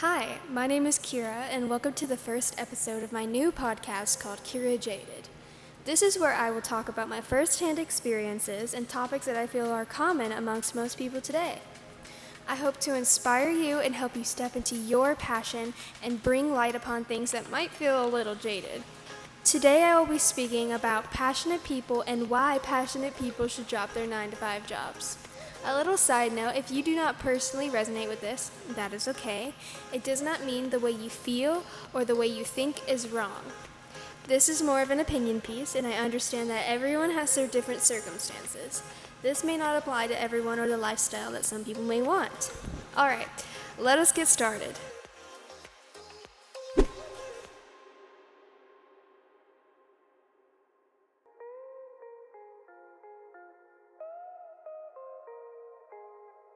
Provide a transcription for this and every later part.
Hi, my name is Kira, and welcome to the first episode of my new podcast called Kira Jaded. This is where I will talk about my first-hand experiences and topics that I feel are common amongst most people today. I hope to inspire you and help you step into your passion and bring light upon things that might feel a little jaded. Today I will be speaking about passionate people and why passionate people should drop their 9-to-5 jobs. A little side note, if you do not personally resonate with this, that is okay. It does not mean the way you feel or the way you think is wrong. This is more of an opinion piece, and I understand that everyone has their different circumstances. This may not apply to everyone or the lifestyle that some people may want. Alright, let us get started.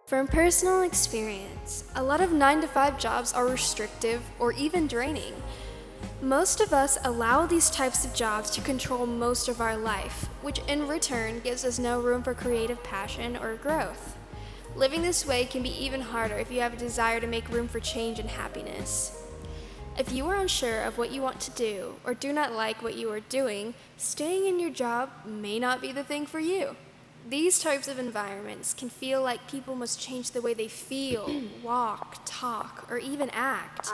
From personal experience, a lot of 9-to-5 jobs are restrictive or even draining. Most of us allow these types of jobs to control most of our life, which in return gives us no room for creative passion or growth. Living this way can be even harder if you have a desire to make room for change and happiness. If you are unsure of what you want to do or do not like what you are doing, staying in your job may not be the thing for you. These types of environments can feel like people must change the way they feel, walk, talk, or even act.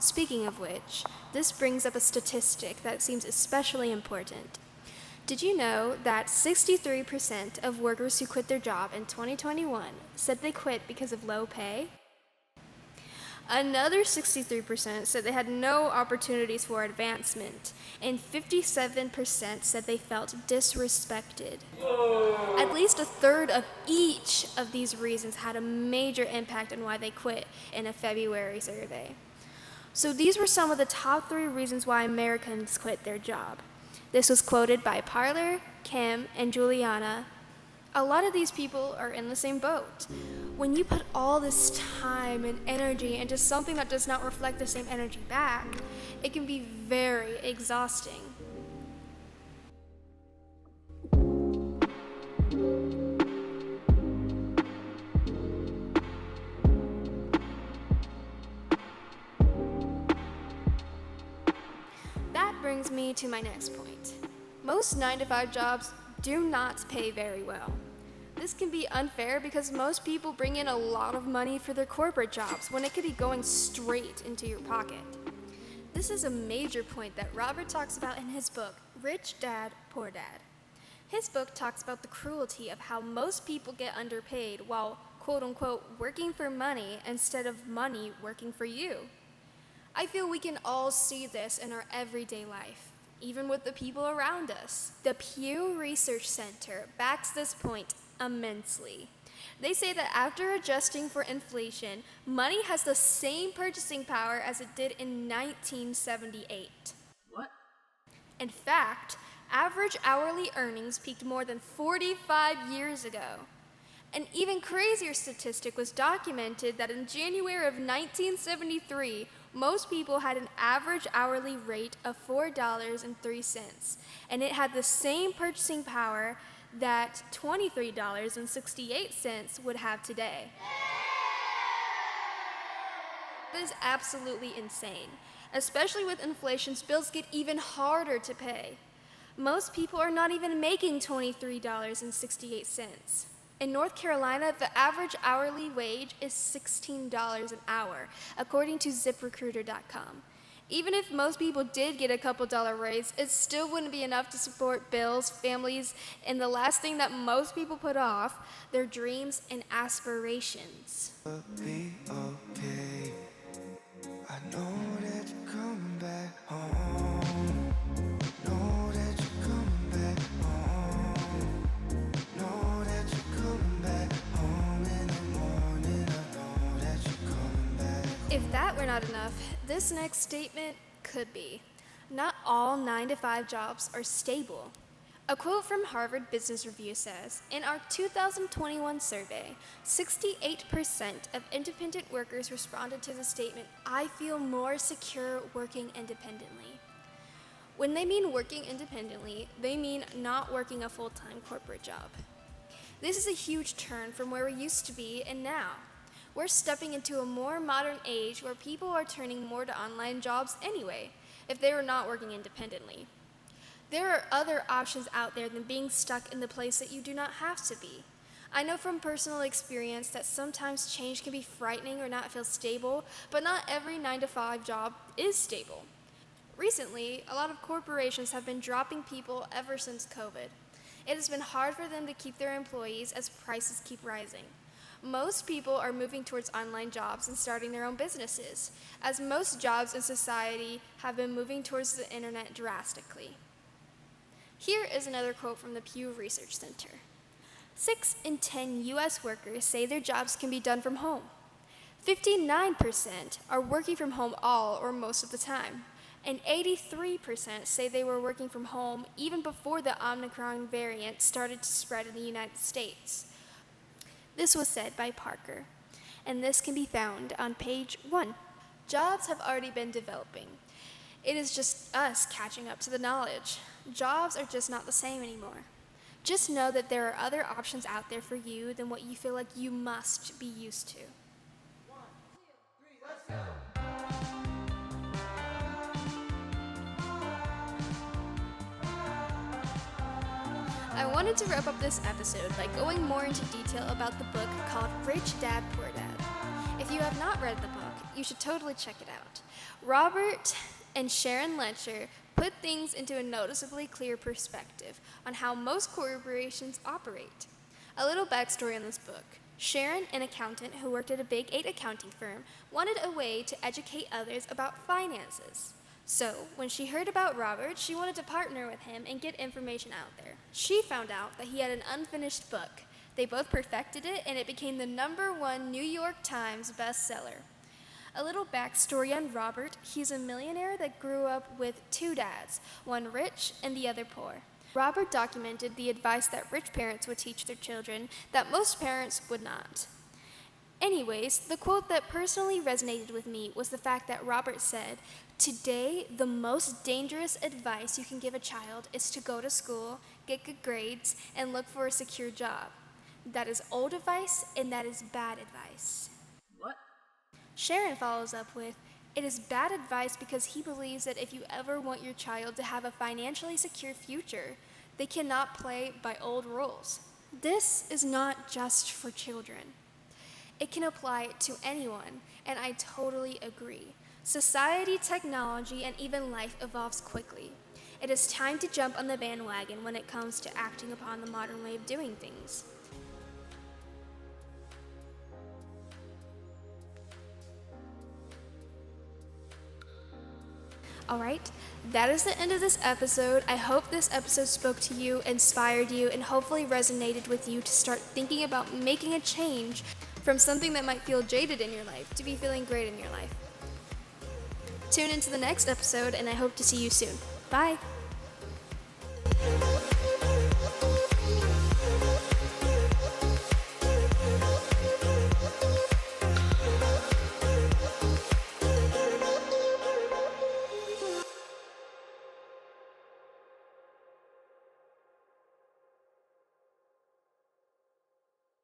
Speaking of which, this brings up a statistic that seems especially important. Did you know that 63% of workers who quit their job in 2021 said they quit because of low pay? Another 63% said they had no opportunities for advancement, and 57% said they felt disrespected. At least a third of each of these reasons had a major impact on why they quit in a February survey. So these were some of the top 3 reasons why Americans quit their job. This was quoted by Parler, Kim, and Juliana. A lot of these people are in the same boat. When you put all this time and energy into something that does not reflect the same energy back, it can be very exhausting. That brings me to my next point. Most 9-to-5 jobs do not pay very well. This can be unfair because most people bring in a lot of money for their corporate jobs when it could be going straight into your pocket. This is a major point that Robert talks about in his book, Rich Dad, Poor Dad. His book talks about the cruelty of how most people get underpaid while, quote-unquote, working for money instead of money working for you. I feel we can all see this in our everyday life, even with the people around us. The Pew Research Center backs this point immensely. They say that after adjusting for inflation, money has the same purchasing power as it did in 1978. What? In fact, average hourly earnings peaked more than 45 years ago. An even crazier statistic was documented that in January of 1973, most people had an average hourly rate of $4.03, and it had the same purchasing power that $23.68 would have today. That is absolutely insane. Especially with inflation, bills get even harder to pay. Most people are not even making $23.68. In North Carolina, the average hourly wage is $16 an hour, according to ZipRecruiter.com. Even if most people did get a couple dollar raise, it still wouldn't be enough to support bills, families, and the last thing that most people put off, their dreams and aspirations. Be okay. I know that you're coming back home. Know that you're coming back home. Know that you're coming back home in the morning. I know that you're coming back. If that were not enough, this next statement could be. Not all 9-to-5 jobs are stable. A quote from Harvard Business Review says, in our 2021 survey, 68% of independent workers responded to the statement, I feel more secure working independently. When they mean working independently, they mean not working a full-time corporate job. This is a huge turn from where we used to be and now. We're stepping into a more modern age where people are turning more to online jobs anyway, if they were not working independently. There are other options out there than being stuck in the place that you do not have to be. I know from personal experience that sometimes change can be frightening or not feel stable, but not every 9-to-5 job is stable. Recently, a lot of corporations have been dropping people ever since COVID. It has been hard for them to keep their employees as prices keep rising. Most people are moving towards online jobs and starting their own businesses, as most jobs in society have been moving towards the internet drastically. Here is another quote from the Pew Research Center. 6 in 10 U.S. workers say their jobs can be done from home. 59% are working from home all or most of the time. And 83% say they were working from home even before the Omicron variant started to spread in the United States. This was said by Parker, and this can be found on page 1. Jobs have already been developing. It is just us catching up to the knowledge. Jobs are just not the same anymore. Just know that there are other options out there for you than what you feel like you must be used to. 1, 2, 3, let's go! I wanted to wrap up this episode by going more into detail about the book called Rich Dad, Poor Dad. If you have not read the book, you should totally check it out. Robert and Sharon Letcher put things into a noticeably clear perspective on how most corporations operate. A little backstory on this book. Sharon, an accountant who worked at a Big 8 accounting firm, wanted a way to educate others about finances. So, when she heard about Robert, she wanted to partner with him and get information out there. She found out that he had an unfinished book. They both perfected it, and it became the #1 New York Times bestseller. A little backstory on Robert. He's a millionaire that grew up with 2 dads, one rich and the other poor. Robert documented the advice that rich parents would teach their children that most parents would not. Anyways, the quote that personally resonated with me was the fact that Robert said, "Today, the most dangerous advice you can give a child is to go to school, get good grades, and look for a secure job. That is old advice, and that is bad advice." What? Sharon follows up with, "It is bad advice because he believes that if you ever want your child to have a financially secure future, they cannot play by old rules." This is not just for children. It can apply to anyone, and I totally agree. Society, technology, and even life evolves quickly. It is time to jump on the bandwagon when it comes to acting upon the modern way of doing things. Alright, that is the end of this episode. I hope this episode spoke to you, inspired you, and hopefully resonated with you to start thinking about making a change from something that might feel jaded in your life to be feeling great in your life. Tune into the next episode, and I hope to see you soon. Bye!